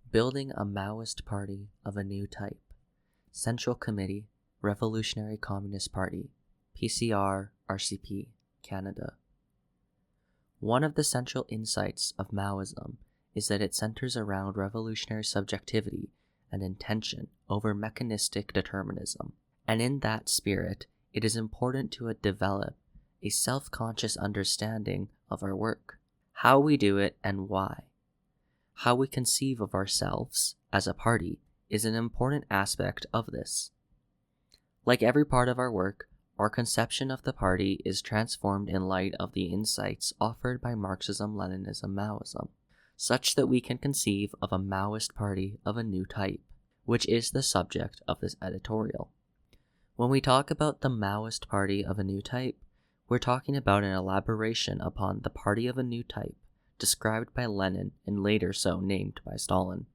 Building a Maoist Party of a New Type. Central Committee, Revolutionary Communist Party, PCR-RCP, Canada. One of the central insights of Maoism is that it centers around revolutionary subjectivity and intention over mechanistic determinism, and in that spirit, it is important to develop a self-conscious understanding of our work, how we do it and why. How we conceive of ourselves as a party is an important aspect of this. Like every part of our work, our conception of the party is transformed in light of the insights offered by Marxism, Leninism, Maoism, such that we can conceive of a Maoist party of a new type, which is the subject of this editorial. When we talk about the Maoist party of a new type, we're talking about an elaboration upon the party of a new type, described by Lenin and later so named by Stalin.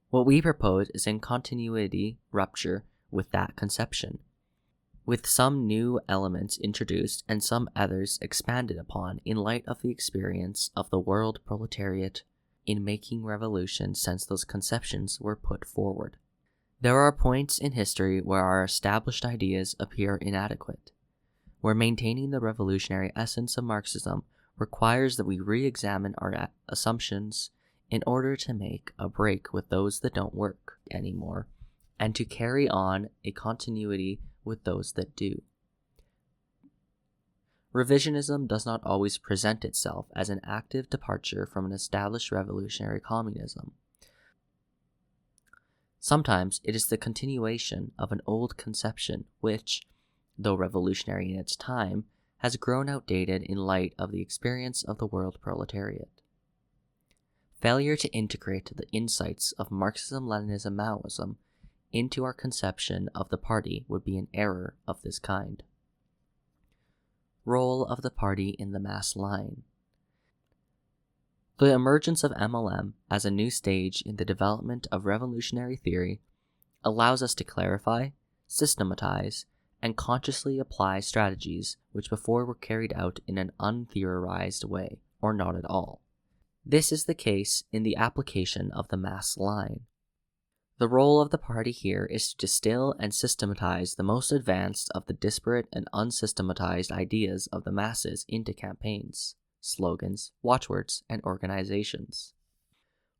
What we propose is in continuity rupture with that conception, with some new elements introduced and some others expanded upon in light of the experience of the world proletariat in making revolution since those conceptions were put forward. There are points in history where our established ideas appear inadequate, where maintaining the revolutionary essence of Marxism requires that we re-examine our assumptions in order to make a break with those that don't work anymore, and to carry on a continuity with those that do. Revisionism does not always present itself as an active departure from an established revolutionary communism. Sometimes it is the continuation of an old conception which, though revolutionary in its time, has grown outdated in light of the experience of the world proletariat. Failure to integrate the insights of Marxism, Leninism, Maoism into our conception of the party would be an error of this kind. Role of the party in the mass line. The emergence of MLM as a new stage in the development of revolutionary theory allows us to clarify, systematize, and consciously apply strategies which before were carried out in an untheorized way, or not at all. This is the case in the application of the mass line. The role of the party here is to distill and systematize the most advanced of the disparate and unsystematized ideas of the masses into campaigns, slogans, watchwords, and organizations.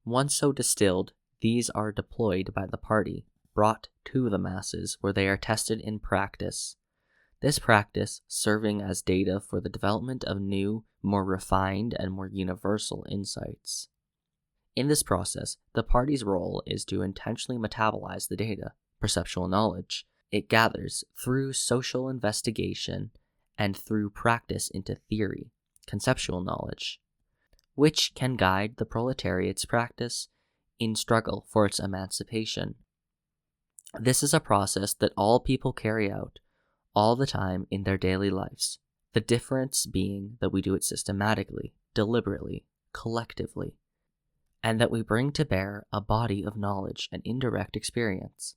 Once so distilled, these are deployed by the party, brought to the masses where they are tested in practice. This practice serving as data for the development of new, more refined, and more universal insights. In this process, the party's role is to intentionally metabolize the data, perceptual knowledge, it gathers through social investigation and through practice into theory, conceptual knowledge, which can guide the proletariat's practice in struggle for its emancipation. This is a process that all people carry out all the time in their daily lives, the difference being that we do it systematically, deliberately, collectively, and that we bring to bear a body of knowledge and indirect experience,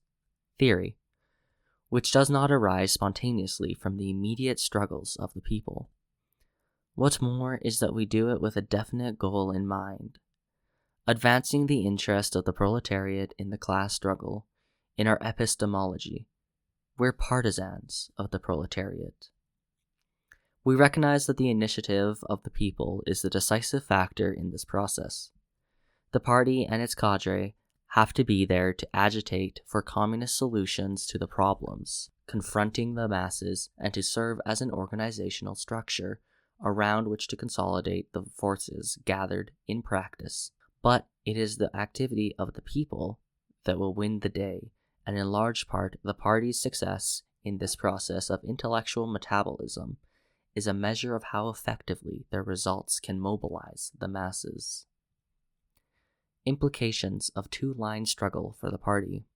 theory, which does not arise spontaneously from the immediate struggles of the people. What's more is that we do it with a definite goal in mind, advancing the interest of the proletariat in the class struggle. In our epistemology, we're partisans of the proletariat. We recognize that the initiative of the people is the decisive factor in this process. The party and its cadre have to be there to agitate for communist solutions to the problems confronting the masses and to serve as an organizational structure around which to consolidate the forces gathered in practice. But it is the activity of the people that will win the day, and in large part, the party's success in this process of intellectual metabolism is a measure of how effectively their results can mobilize the masses. Implications of two-line struggle for the party.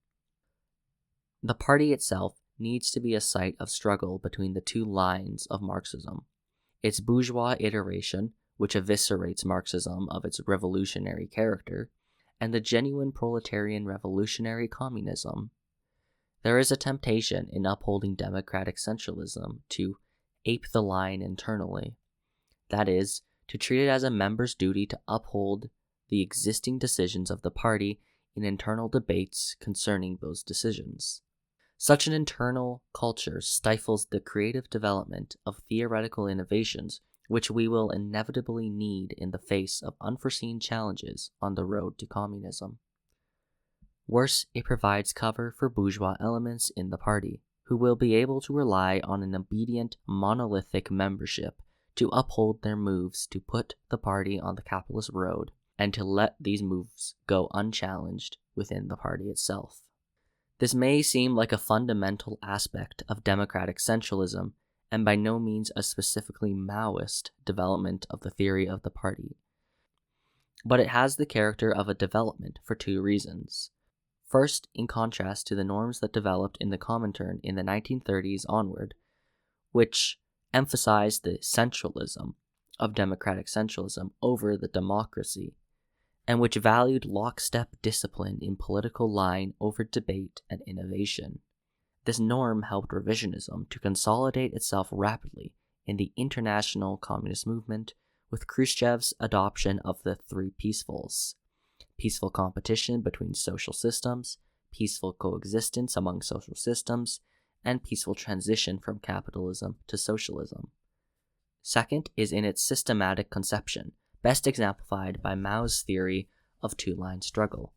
The party itself needs to be a site of struggle between the two lines of Marxism, its bourgeois iteration, which eviscerates Marxism of its revolutionary character, and the genuine proletarian revolutionary communism. There is a temptation in upholding democratic centralism to ape the line internally, that is, to treat it as a member's duty to uphold the existing decisions of the party in internal debates concerning those decisions. Such an internal culture stifles the creative development of theoretical innovations which we will inevitably need in the face of unforeseen challenges on the road to communism. Worse, it provides cover for bourgeois elements in the party, who will be able to rely on an obedient, monolithic membership to uphold their moves to put the party on the capitalist road, and to let these moves go unchallenged within the party itself. This may seem like a fundamental aspect of democratic centralism, and by no means a specifically Maoist development of the theory of the party. But it has the character of a development for two reasons. First, in contrast to the norms that developed in the Comintern in the 1930s onward, which emphasized the centralism of democratic centralism over the democracy, and which valued lockstep discipline in political line over debate and innovation. This norm helped revisionism to consolidate itself rapidly in the international communist movement with Khrushchev's adoption of the three peacefuls: peaceful competition between social systems, peaceful coexistence among social systems, and peaceful transition from capitalism to socialism. Second is in its systematic conception, best exemplified by Mao's theory of two-line struggle,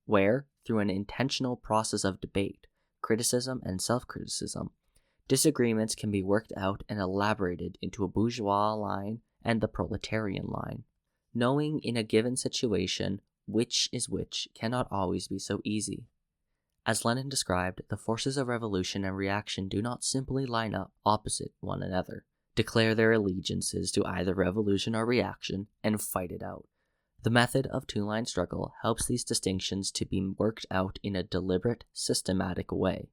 where, through an intentional process of debate, criticism, and self-criticism, disagreements can be worked out and elaborated into a bourgeois line and the proletarian line. Knowing in a given situation which is which cannot always be so easy. As Lenin described, the forces of revolution and reaction do not simply line up opposite one another, declare their allegiances to either revolution or reaction, and fight it out. The method of two-line struggle helps these distinctions to be worked out in a deliberate, systematic way.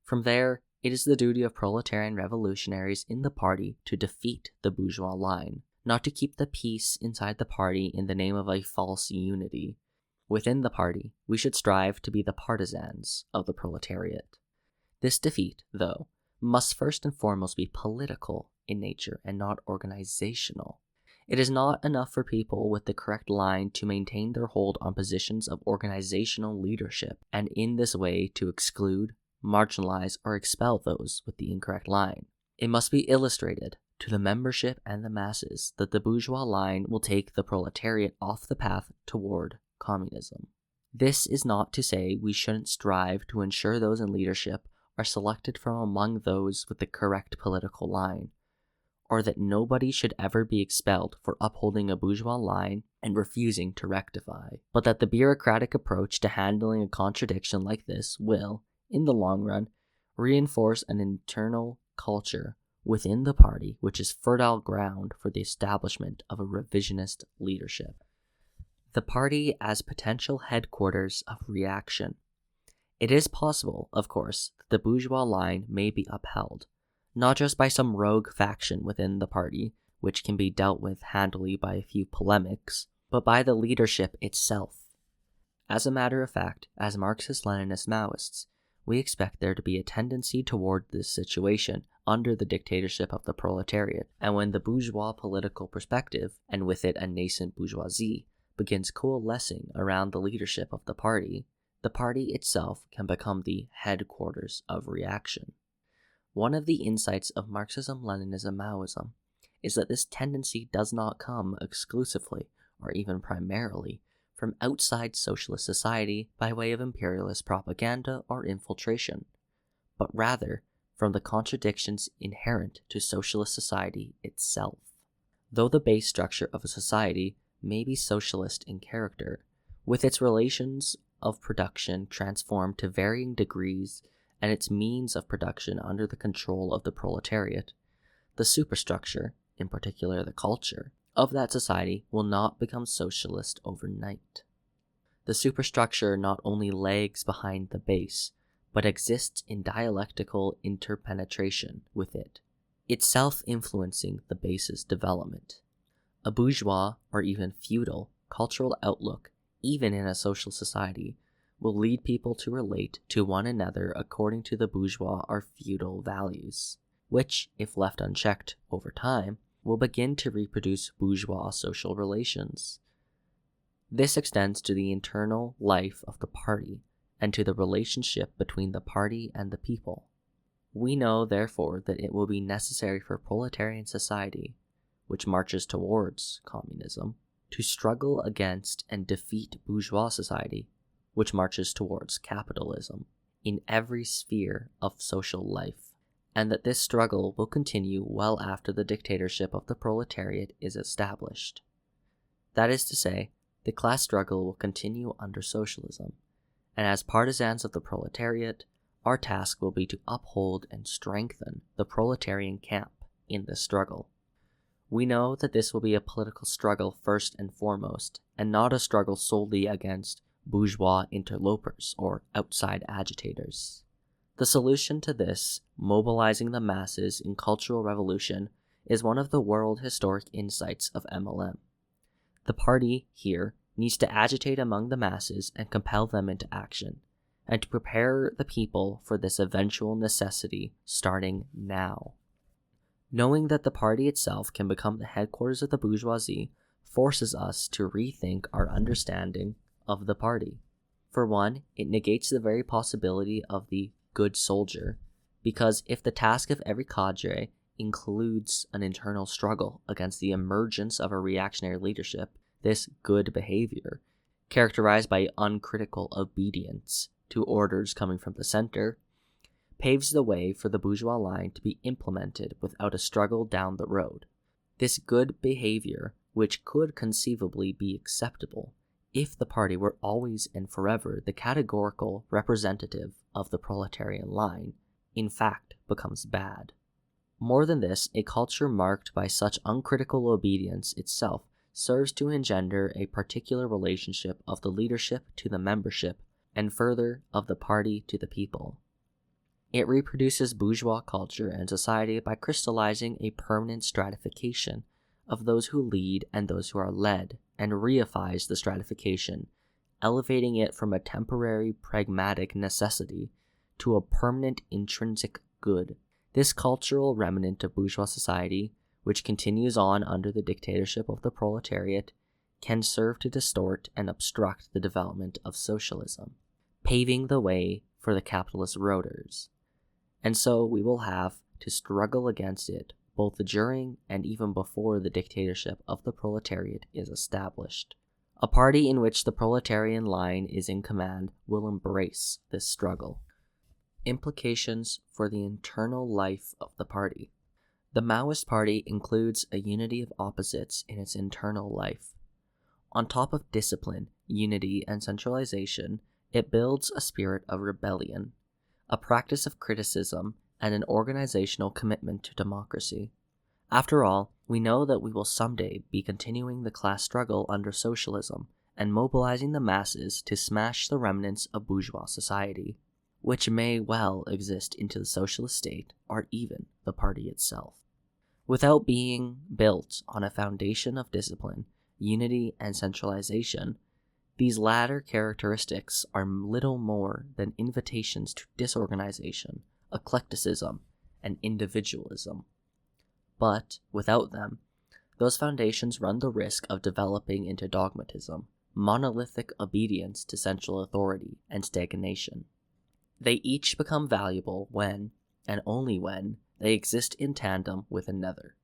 From there, it is the duty of proletarian revolutionaries in the party to defeat the bourgeois line, not to keep the peace inside the party in the name of a false unity. Within the party, we should strive to be the partisans of the proletariat. This defeat, though, must first and foremost be political in nature and not organizational. It is not enough for people with the correct line to maintain their hold on positions of organizational leadership, and in this way to exclude, marginalize, or expel those with the incorrect line. It must be illustrated to the membership and the masses that the bourgeois line will take the proletariat off the path toward communism. This is not to say we shouldn't strive to ensure those in leadership are selected from among those with the correct political line, or that nobody should ever be expelled for upholding a bourgeois line and refusing to rectify, but that the bureaucratic approach to handling a contradiction like this will, in the long run, reinforce an internal culture within the party which is fertile ground for the establishment of a revisionist leadership. The party as potential headquarters of reaction. It is possible, of course, that the bourgeois line may be upheld, not just by some rogue faction within the party, which can be dealt with handily by a few polemics, but by the leadership itself. As a matter of fact, as Marxist-Leninist Maoists, we expect there to be a tendency toward this situation under the dictatorship of the proletariat, and when the bourgeois political perspective, and with it a nascent bourgeoisie, begins coalescing around the leadership of the party itself can become the headquarters of reaction. One of the insights of Marxism, Leninism, Maoism is that this tendency does not come exclusively, or even primarily, from outside socialist society by way of imperialist propaganda or infiltration, but rather from the contradictions inherent to socialist society itself. Though the base structure of a society may be socialist in character, with its relations of production transformed to varying degrees and its means of production under the control of the proletariat, the superstructure, in particular the culture, of that society will not become socialist overnight. The superstructure not only lags behind the base, but exists in dialectical interpenetration with it, itself influencing the base's development. A bourgeois, or even feudal, cultural outlook, even in a social society, will lead people to relate to one another according to the bourgeois or feudal values, which, if left unchecked over time, will begin to reproduce bourgeois social relations. This extends to the internal life of the party and to the relationship between the party and the people. We know, therefore, that it will be necessary for proletarian society, which marches towards communism, to struggle against and defeat bourgeois society, which marches towards capitalism, in every sphere of social life, and that this struggle will continue well after the dictatorship of the proletariat is established. That is to say, the class struggle will continue under socialism, and as partisans of the proletariat, our task will be to uphold and strengthen the proletarian camp in this struggle. We know that this will be a political struggle first and foremost, and not a struggle solely against bourgeois interlopers or outside agitators. The solution to this, mobilizing the masses in cultural revolution, is one of the world historic insights of MLM. The party here needs to agitate among the masses and compel them into action, and to prepare the people for this eventual necessity starting now. Knowing that the party itself can become the headquarters of the bourgeoisie forces us to rethink our understanding of the party. For one, it negates the very possibility of the good soldier, because if the task of every cadre includes an internal struggle against the emergence of a reactionary leadership, this good behavior, characterized by uncritical obedience to orders coming from the center, paves the way for the bourgeois line to be implemented without a struggle down the road. This good behavior, which could conceivably be acceptable if the party were always and forever the categorical representative of the proletarian line, in fact becomes bad. More than this, a culture marked by such uncritical obedience itself serves to engender a particular relationship of the leadership to the membership, and further, of the party to the people. It reproduces bourgeois culture and society by crystallizing a permanent stratification of those who lead and those who are led, and reifies the stratification, elevating it from a temporary pragmatic necessity to a permanent intrinsic good. This cultural remnant of bourgeois society, which continues on under the dictatorship of the proletariat, can serve to distort and obstruct the development of socialism, paving the way for the capitalist roaders. And so we will have to struggle against it both during and even before the dictatorship of the proletariat is established. A party in which the proletarian line is in command will embrace this struggle. Implications for the internal life of the party. The Maoist Party includes a unity of opposites in its internal life. On top of discipline, unity, and centralization, it builds a spirit of rebellion, a practice of criticism, and an organizational commitment to democracy. After all, we know that we will someday be continuing the class struggle under socialism and mobilizing the masses to smash the remnants of bourgeois society, which may well exist into the socialist state or even the party itself. Without being built on a foundation of discipline, unity, and centralization, these latter characteristics are little more than invitations to disorganization, eclecticism, and individualism. But without them, those foundations run the risk of developing into dogmatism, monolithic obedience to central authority, and stagnation. They each become valuable when, and only when, they exist in tandem with another.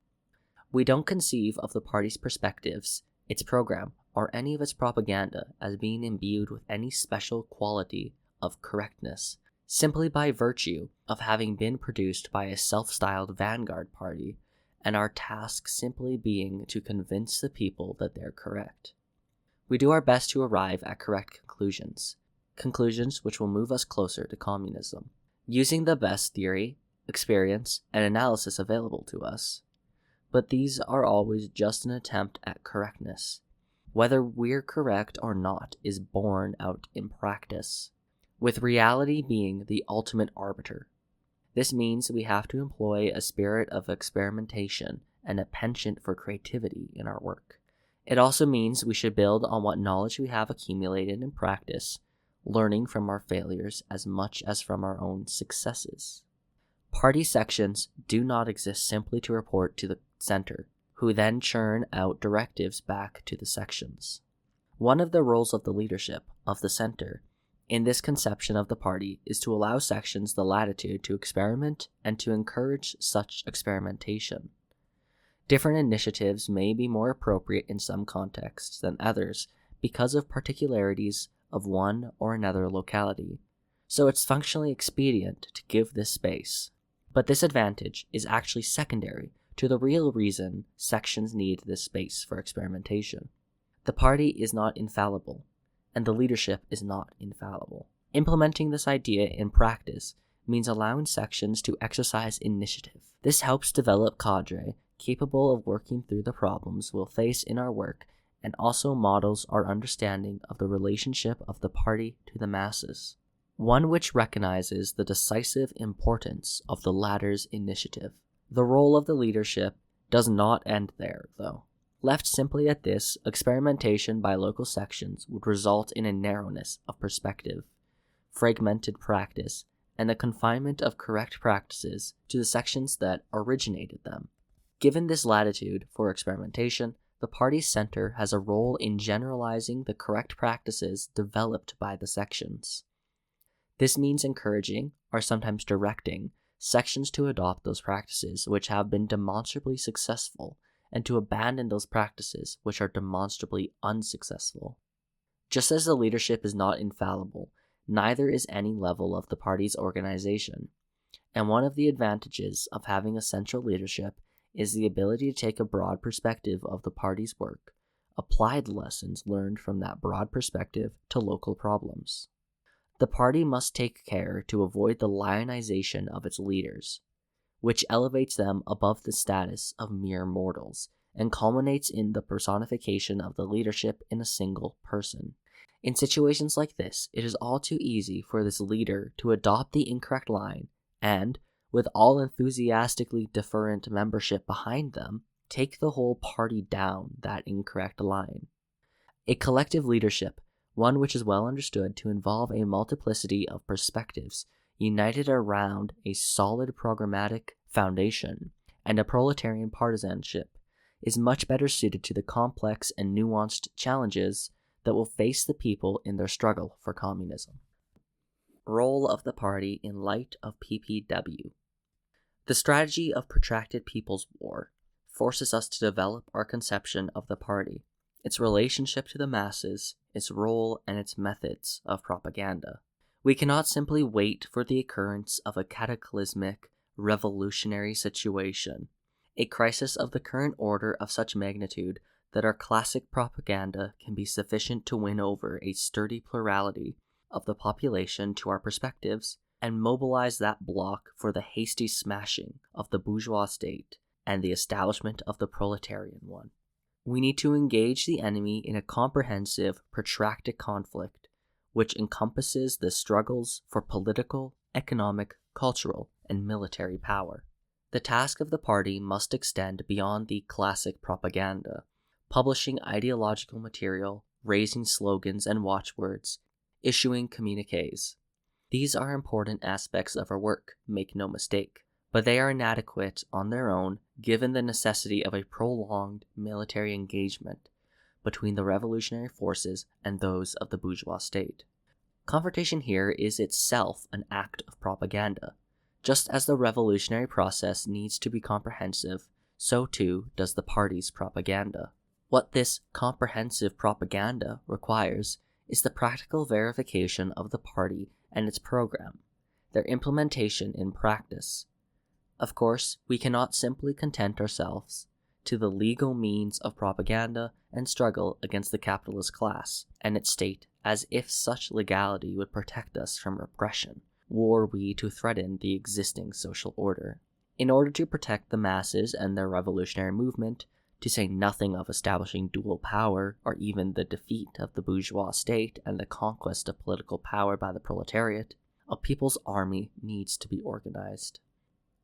We don't conceive of the party's perspectives, its program, or any of its propaganda as being imbued with any special quality of correctness, simply by virtue of having been produced by a self-styled vanguard party, and our task simply being to convince the people that they're correct. We do our best to arrive at correct conclusions which will move us closer to communism, using the best theory, experience, and analysis available to us. But these are always just an attempt at correctness. Whether we're correct or not is borne out in practice, with reality being the ultimate arbiter. This means we have to employ a spirit of experimentation and a penchant for creativity in our work. It also means we should build on what knowledge we have accumulated in practice, learning from our failures as much as from our own successes. Party sections do not exist simply to report to the center, who then churn out directives back to the sections. One of the roles of the leadership of the center in this conception of the party is to allow sections the latitude to experiment and to encourage such experimentation. Different initiatives may be more appropriate in some contexts than others because of particularities of one or another locality, so it's functionally expedient to give this space. But this advantage is actually secondary to the real reason sections need this space for experimentation. The party is not infallible, and the leadership is not infallible. Implementing this idea in practice means allowing sections to exercise initiative. This helps develop cadre capable of working through the problems we'll face in our work and also models our understanding of the relationship of the party to the masses, one which recognizes the decisive importance of the latter's initiative. The role of the leadership does not end there, though. Left simply at this, experimentation by local sections would result in a narrowness of perspective, fragmented practice, and the confinement of correct practices to the sections that originated them. Given this latitude for experimentation, the party's center has a role in generalizing the correct practices developed by the sections. This means encouraging, or sometimes directing, sections to adopt those practices which have been demonstrably successful and to abandon those practices which are demonstrably unsuccessful. Just as the leadership is not infallible, neither is any level of the party's organization, and one of the advantages of having a central leadership is the ability to take a broad perspective of the party's work, apply the lessons learned from that broad perspective to local problems. The party must take care to avoid the lionization of its leaders, which elevates them above the status of mere mortals and culminates in the personification of the leadership in a single person. In situations like this, it is all too easy for this leader to adopt the incorrect line and, with all enthusiastically deferent membership behind them, take the whole party down that incorrect line. A collective leadership, one which is well understood to involve a multiplicity of perspectives, united around a solid programmatic foundation and a proletarian partisanship, is much better suited to the complex and nuanced challenges that will face the people in their struggle for communism. Role of the party in light of PPW. The strategy of protracted people's war forces us to develop our conception of the party, its relationship to the masses, its role, and its methods of propaganda. We cannot simply wait for the occurrence of a cataclysmic, revolutionary situation, a crisis of the current order of such magnitude that our classic propaganda can be sufficient to win over a sturdy plurality of the population to our perspectives and mobilize that bloc for the hasty smashing of the bourgeois state and the establishment of the proletarian one. We need to engage the enemy in a comprehensive, protracted conflict which encompasses the struggles for political, economic, cultural, and military power. The task of the party must extend beyond the classic propaganda, publishing ideological material, raising slogans and watchwords, issuing communiques. These are important aspects of our work, make no mistake, but they are inadequate on their own given the necessity of a prolonged military engagement between the revolutionary forces and those of the bourgeois state. Confrontation here is itself an act of propaganda. Just as the revolutionary process needs to be comprehensive, so too does the party's propaganda. What this comprehensive propaganda requires is the practical verification of the party and its program, their implementation in practice. Of course, we cannot simply content ourselves to the legal means of propaganda and struggle against the capitalist class and its state as if such legality would protect us from repression, were we to threaten the existing social order. In order to protect the masses and their revolutionary movement, to say nothing of establishing dual power or even the defeat of the bourgeois state and the conquest of political power by the proletariat, a people's army needs to be organized.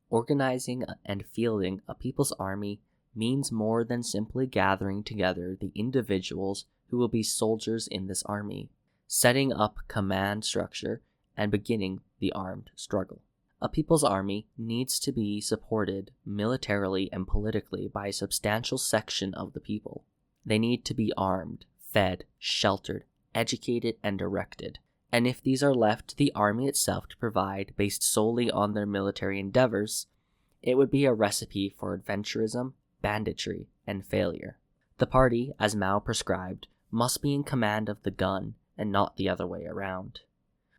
Organizing and fielding a people's army means more than simply gathering together the individuals who will be soldiers in this army, setting up command structure, and beginning the armed struggle. A people's army needs to be supported militarily and politically by a substantial section of the people. They need to be armed, fed, sheltered, educated, and directed. And if these are left to the army itself to provide based solely on their military endeavors, it would be a recipe for adventurism, banditry, and failure. The party, as Mao prescribed, must be in command of the gun and not the other way around.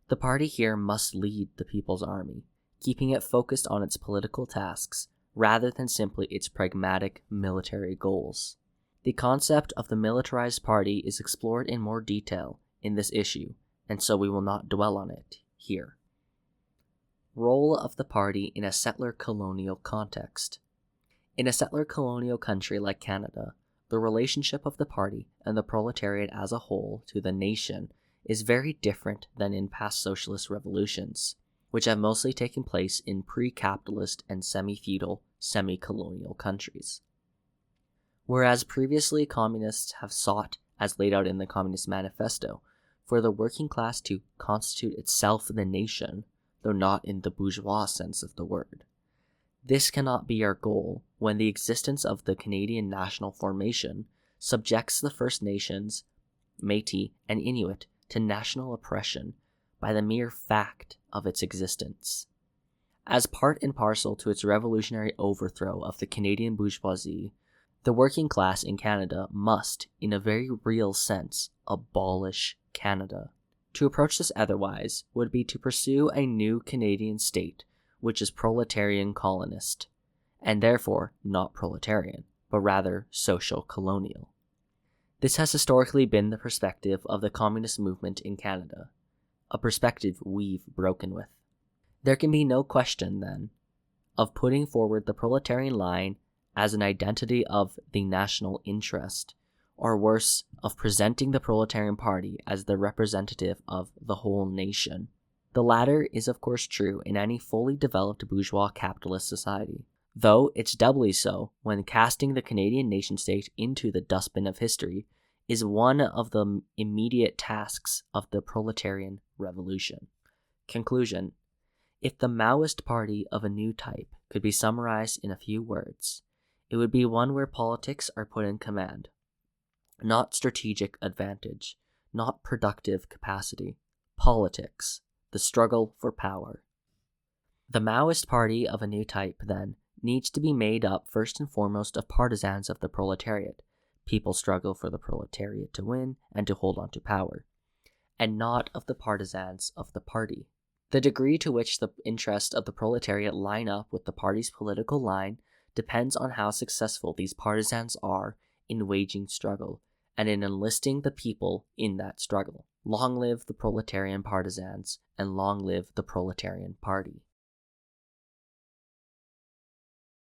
The party here must lead the people's army, keeping it focused on its political tasks rather than simply its pragmatic military goals. The concept of the militarized party is explored in more detail in this issue, and so we will not dwell on it here. Role of the party in a settler-colonial context. In a settler-colonial country like Canada, the relationship of the party and the proletariat as a whole to the nation is very different than in past socialist revolutions, which have mostly taken place in pre-capitalist and semi-feudal, semi-colonial countries. Whereas previously communists have sought, as laid out in the Communist Manifesto, for the working class to constitute itself the nation, though not in the bourgeois sense of the word. This cannot be our goal when the existence of the Canadian national formation subjects the First Nations, Métis, and Inuit to national oppression by the mere fact of its existence. As part and parcel to its revolutionary overthrow of the Canadian bourgeoisie, the working class in Canada must, in a very real sense, abolish Canada. To approach this otherwise would be to pursue a new Canadian state which is proletarian colonist, and therefore not proletarian, but rather social colonial. This has historically been the perspective of the communist movement in Canada, a perspective we've broken with. There can be no question, then, of putting forward the proletarian line as an identity of the national interest, or worse, of presenting the proletarian party as the representative of the whole nation. The latter is of course true in any fully developed bourgeois capitalist society, though it's doubly so when casting the Canadian nation-state into the dustbin of history is one of the immediate tasks of the proletarian revolution. Conclusion: if the Maoist Party of a new type could be summarized in a few words, it would be one where politics are put in command, not strategic advantage, not productive capacity. Politics, the struggle for power. The Maoist Party of a new type, then, needs to be made up first and foremost of partisans of the proletariat. People struggle for the proletariat to win and to hold on to power, and not of the partisans of the party. The degree to which the interests of the proletariat line up with the party's political line depends on how successful these partisans are in waging struggle and in enlisting the people in that struggle. Long live the proletarian partisans, and long live the proletarian party.